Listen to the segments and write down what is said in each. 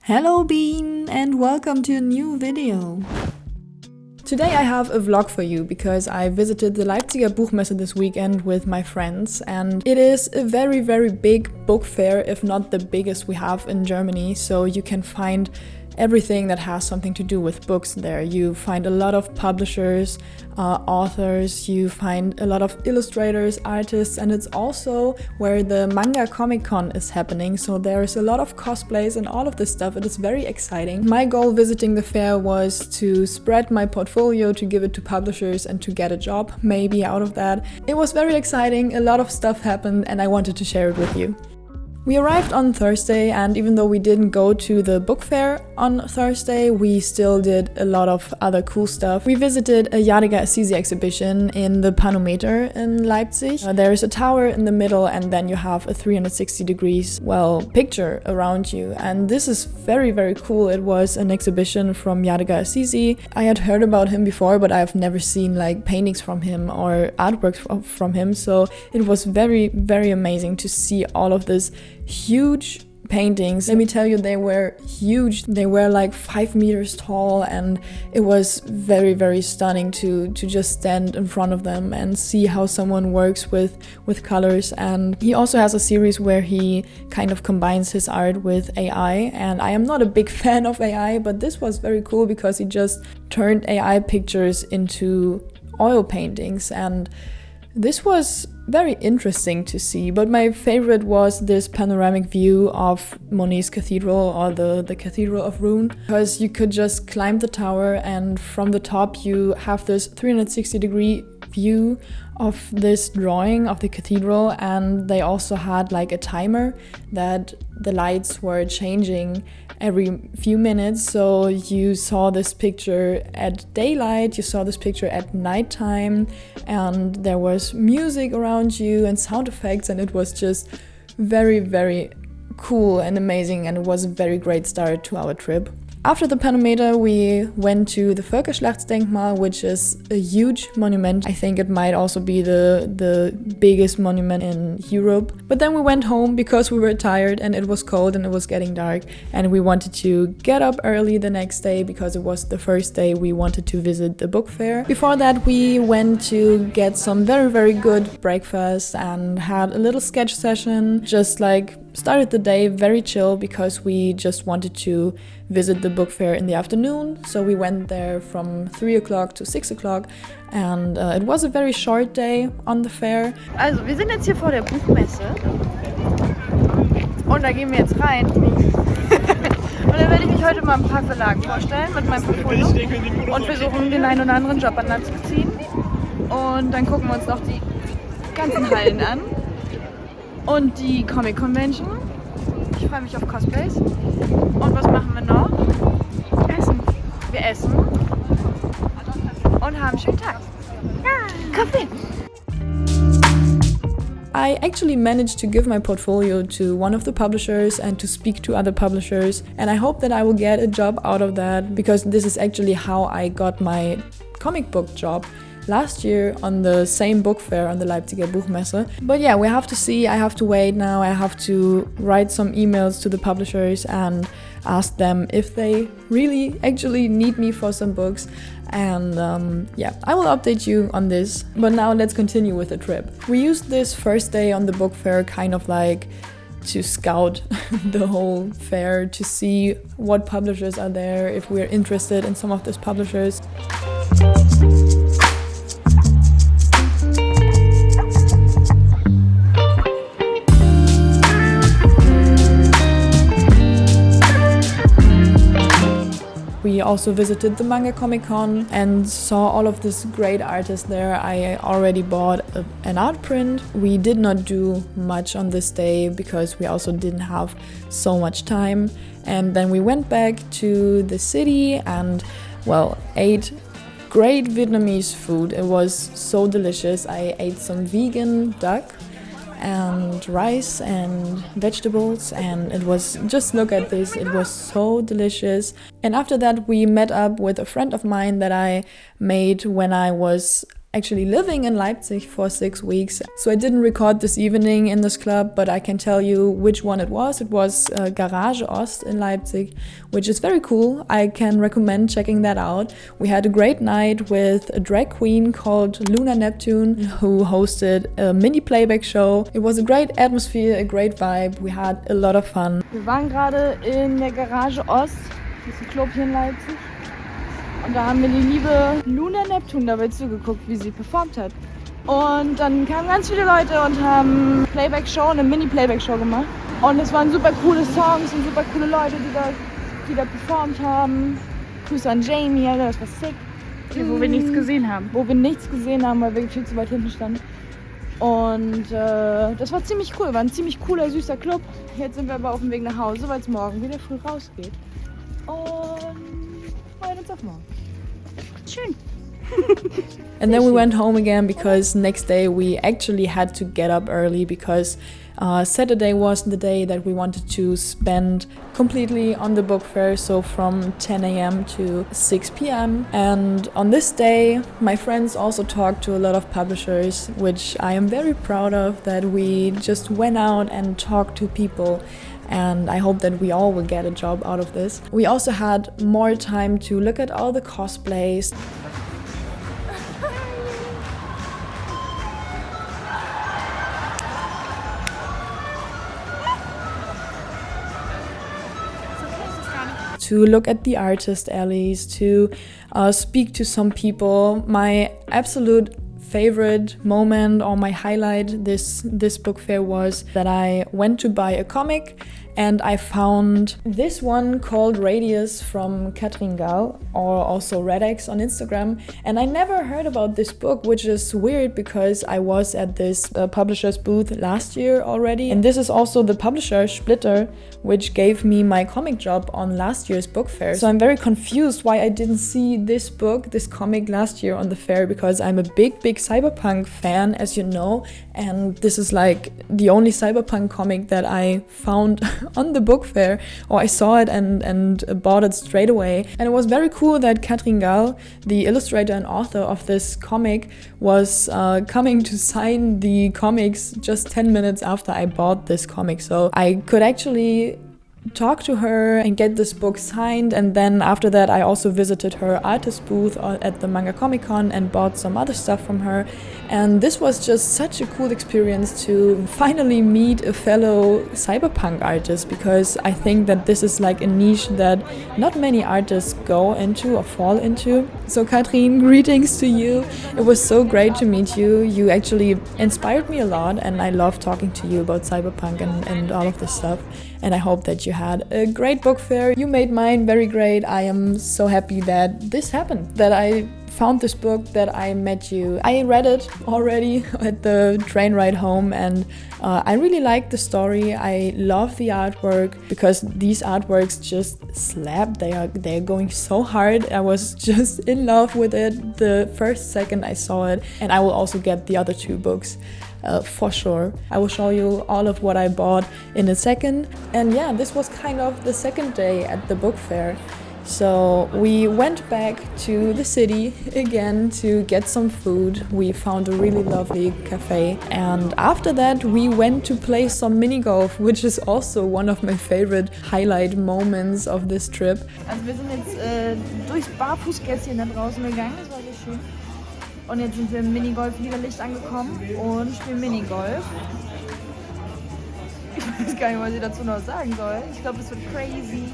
Hello Bean and welcome to a new video. Today I have a vlog for you because I visited the Leipziger Buchmesse this weekend with my friends, and it is a very big book fair, if not the biggest we have in Germany, so you can find everything that has something to do with books there. You find a lot of publishers, authors, you find a lot of illustrators, artists, and it's also where the manga Comic Con is happening, so there's a lot of cosplays and all of this stuff. It is very exciting. My goal visiting the fair was to spread my portfolio, to give it to publishers and to get a job maybe out of that. It was very exciting, a lot of stuff happened and I wanted to share it with you. We arrived on Thursday, and even though we didn't go to the book fair on Thursday, we still did a lot of other cool stuff. We visited a Asisi exhibition in the Panometer in Leipzig. There is a tower in the middle and then you have a 360 degrees, picture around you. And this is very cool. It was an exhibition from Asisi. I had heard about him before, but I've never seen paintings from him or artworks from him. So it was very amazing to see all of this huge paintings. Let me tell you, they were huge. They were like 5 meters tall, and it was very stunning to just stand in front of them and see how someone works with colors. And he also has a series where he kind of combines his art with AI, and I am not a big fan of AI, but this was very cool because he just turned AI pictures into oil paintings, and this was very interesting to see. But my favorite was this panoramic view of Monet's cathedral, or the Cathedral of Rouen, because you could just climb the tower and from the top you have this 360-degree view of this drawing of the cathedral. And they also had a timer that the lights were changing every few minutes, so you saw this picture at daylight, you saw this picture at nighttime, and there was music around you and sound effects, and it was just very cool and amazing, and it was a very great start to our trip. After the Panometer, we went to the Völkerschlachtdenkmal, which is a huge monument. I think it might also be the biggest monument in Europe. But then we went home because we were tired and it was cold and it was getting dark, and we wanted to get up early the next day because it was the first day we wanted to visit the book fair. Before that, we went to get some very good breakfast and had a little sketch session, just started the day very chill because we just wanted to visit the book fair in the afternoon. So we went there from 3 o'clock to 6 o'clock, and it was a very short day on the fair. Also wir sind jetzt hier vor der Buchmesse und da gehen wir jetzt rein. Und dann werde ich mich heute mal ein paar Verlagen vorstellen mit meinem Portfolio und versuchen, den einen oder anderen Job an Land zu ziehen. Und dann gucken wir uns noch die ganzen Hallen an und die Comic Convention. Ich freue mich auf Cosplays. Und was machen wir noch? Essen. Wir essen und haben einen schönen Tag. Ja, Kaffee. I actually managed to give my portfolio to one of the publishers and to speak to other publishers, and I hope that I will get a job out of that, because this is actually how I got my comic book job last year on the same book fair on the Leipziger Buchmesse. But yeah, we have to see. I have to wait now. I have to write some emails to the publishers and ask them if they really actually need me for some books. And yeah, I will update you on this. But now let's continue with the trip. We used this first day on the book fair kind of to scout the whole fair, to see what publishers are there, if we're interested in some of these publishers. We also visited the Manga Comic Con and saw all of this great artists there. I already bought an art print. We did not do much on this day because we also didn't have so much time. And then we went back to the city and, ate great Vietnamese food. It was so delicious. I ate some vegan duck and rice and vegetables, and it was, just look at this, it was so delicious. And after that we met up with a friend of mine that I made when I was actually living in Leipzig for 6 weeks. So I didn't record this evening in this club, but I can tell you which one it was. It was Garage Ost in Leipzig, which is very cool. I can recommend checking that out. We had a great night with a drag queen called Lunar Neptune, who hosted a mini playback show. It was a great atmosphere, a great vibe. We had a lot of fun. Wir waren gerade in der Garage Ost, das ist ein Club hier in Leipzig. Und da haben wir die liebe Lunar Neptune dabei zugeguckt, wie sie performt hat. Und dann kamen ganz viele Leute und haben Playback-Show, eine Mini-Playback-Show gemacht. Und es waren super coole Songs und super coole Leute, die da performt haben. Grüße an Jamie, Alter, das war sick. Okay, wo wir nichts gesehen haben. Wo wir nichts gesehen haben, weil wir viel zu weit hinten standen. Und das war ziemlich cool, war ein ziemlich cooler, süßer Club. Jetzt sind wir aber auf dem Weg nach Hause, weil es morgen wieder früh rausgeht. Und freuen uns auf morgen. Schön. And then we went home again because next day we actually had to get up early because Saturday was the day that we wanted to spend completely on the book fair, so from 10 a.m. to 6 p.m. And on this day, my friends also talked to a lot of publishers, which I am very proud of, that we just went out and talked to people. And I hope that we all will get a job out of this. We also had more time to look at all the cosplays. To look at the artist alleys, to speak to some people. My absolute favorite moment or my highlight this book fair was that I went to buy a comic and I found this one called Radius from Katrin Gall, or also Redex on Instagram, and I never heard about this book, which is weird because I was at this publisher's booth last year already, and this is also the publisher Splitter, which gave me my comic job on last year's book fair. So I'm very confused why I didn't see this book, this comic last year on the fair, because I'm a big cyberpunk fan, as you know, and this is like the only cyberpunk comic that I found on the book fair, or I saw it and bought it straight away. And it was very cool that Katrin Gall, the illustrator and author of this comic, was coming to sign the comics just 10 minutes after I bought this comic. So I could actually talk to her and get this book signed, and then after that I also visited her artist booth at the Manga Comic Con and bought some other stuff from her. And this was just such a cool experience to finally meet a fellow cyberpunk artist, because I think that this is like a niche that not many artists go into or fall into. So Katrin, greetings to you. It was so great to meet you. You actually inspired me a lot, and I love talking to you about cyberpunk and all of this stuff. And I hope that you had a great book fair. You made mine very great. I am so happy that this happened, that I found this book, that I met you. I read it already at the train ride home, and I really like the story. I love the artwork because these artworks just slap. They're going so hard. I was just in love with it the first second I saw it, and I will also get the other 2 books. For sure. I will show you all of what I bought in a second. And yeah, this was kind of the second day at the book fair. So we went back to the city again to get some food. We found a really lovely cafe, and after that we went to play some Minigolf, which is also one of my favorite highlight moments of this trip. Also wir sind jetzt durchs Barfußgässchen da draußen gegangen, das war sehr schön. Und jetzt sind wir im Minigolf-Liederlicht angekommen und spielen Minigolf. Ich weiß gar nicht, was ich dazu noch sagen soll. Ich glaube, es wird crazy.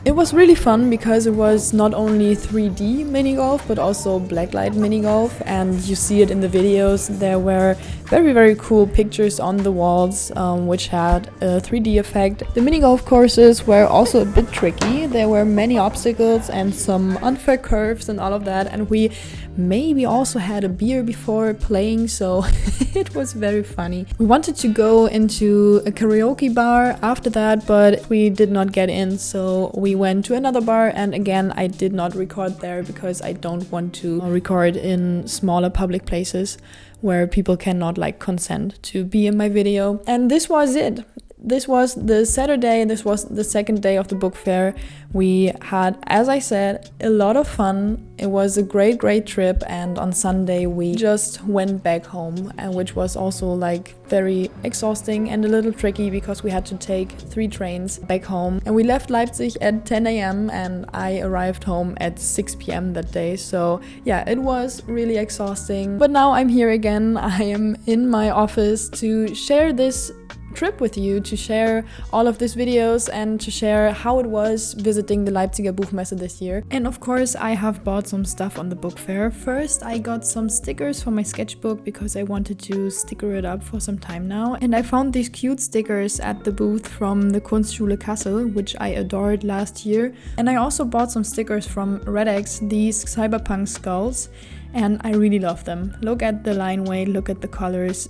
It was really fun because it was not only 3D minigolf but also blacklight minigolf, and you see it in the videos. There were very cool pictures on the walls which had a 3D effect. The minigolf courses were also a bit tricky. There were many obstacles and some unfair curves and all of that, and we maybe also had a beer before playing, so it was very funny. We wanted to go into a karaoke bar after that, but we did not get in, so we went to another bar, and again I did not record there because I don't want to record in smaller public places where people cannot like consent to be in my video. And this was it. This was the Saturday, this was the second day of the book fair. We had, as I said, a lot of fun. It was a great trip, and on Sunday we just went back home, and which was also like very exhausting and a little tricky because we had to take 3 trains back home. And we left Leipzig at 10 a.m. and I arrived home at 6 p.m. that day. So yeah, it was really exhausting. But now I'm here again. I am in my office to share this trip with you, to share all of these videos and to share how it was visiting the Leipziger Buchmesse this year. And of course I have bought some stuff on the book fair. First I got some stickers for my sketchbook because I wanted to sticker it up for some time now, and I found these cute stickers at the booth from the Kunstschule Kassel, which I adored last year. And I also bought some stickers from Redex, these cyberpunk skulls, and I really love them. Look at the line weight, look at the colors.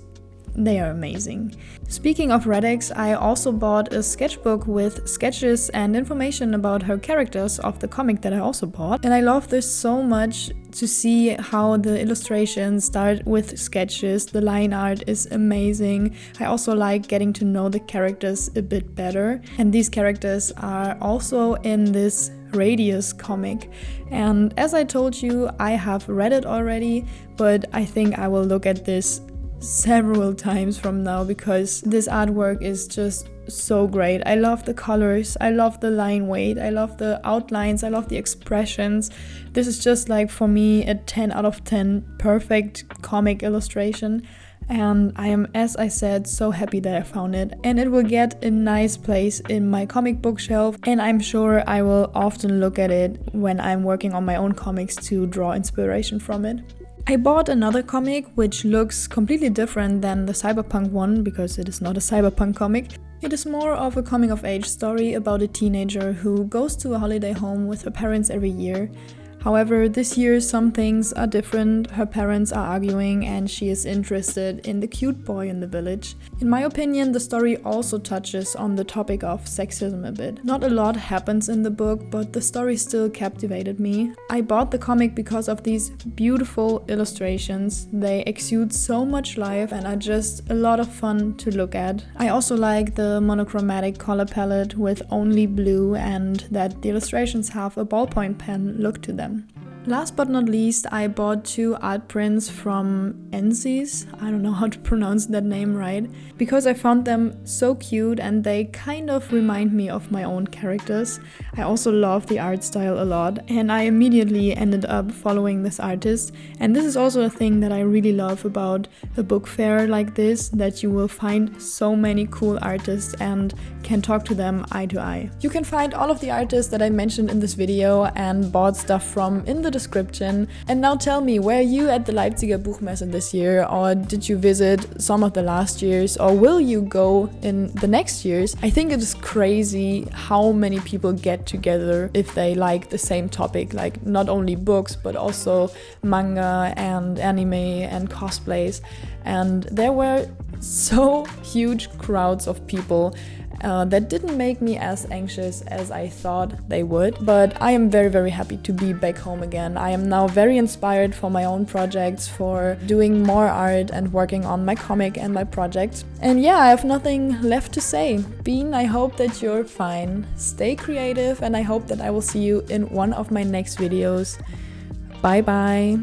They are amazing. Speaking of Redex, I also bought a sketchbook with sketches and information about her characters of the comic that I also bought. And I love this so much, to see how the illustrations start with sketches. The line art is amazing. I also like getting to know the characters a bit better. And these characters are also in this Radius comic. And as I told you, I have read it already, but I think I will look at this several times from now because this artwork is just so great. I love the colors, I love the line weight, I love the outlines, I love the expressions. This is just like, for me, a 10 out of 10 perfect comic illustration. And I am, as I said, so happy that I found it. And it will get a nice place in my comic book shelf. And I'm sure I will often look at it when I'm working on my own comics to draw inspiration from it. I bought another comic which looks completely different than the cyberpunk one because it is not a cyberpunk comic. It is more of a coming-of-age story about a teenager who goes to a holiday home with her parents every year. However, this year some things are different. Her parents are arguing and she is interested in the cute boy in the village. In my opinion, the story also touches on the topic of sexism a bit. Not a lot happens in the book, but the story still captivated me. I bought the comic because of these beautiful illustrations. They exude so much life and are just a lot of fun to look at. I also like the monochromatic color palette with only blue, and that the illustrations have a ballpoint pen look to them. Last but not least, I bought 2 art prints from Asisi. I don't know how to pronounce that name right, because I found them so cute and they kind of remind me of my own characters. I also love the art style a lot, and I immediately ended up following this artist. And this is also a thing that I really love about a book fair like this, that you will find so many cool artists and can talk to them eye to eye. You can find all of the artists that I mentioned in this video and bought stuff from in the description. And now tell me, were you at the Leipziger Buchmesse this year, or did you visit some of the last years, or will you go in the next years? I think it is crazy how many people get together if they like the same topic, like not only books but also manga and anime and cosplays. And there were so huge crowds of people that didn't make me as anxious as I thought they would. But I am very happy to be back home again. I am now very inspired for my own projects, for doing more art and working on my comic and my projects. And yeah, I have nothing left to say. Bean, I hope that you're fine. Stay creative, and I hope that I will see you in one of my next videos. Bye bye.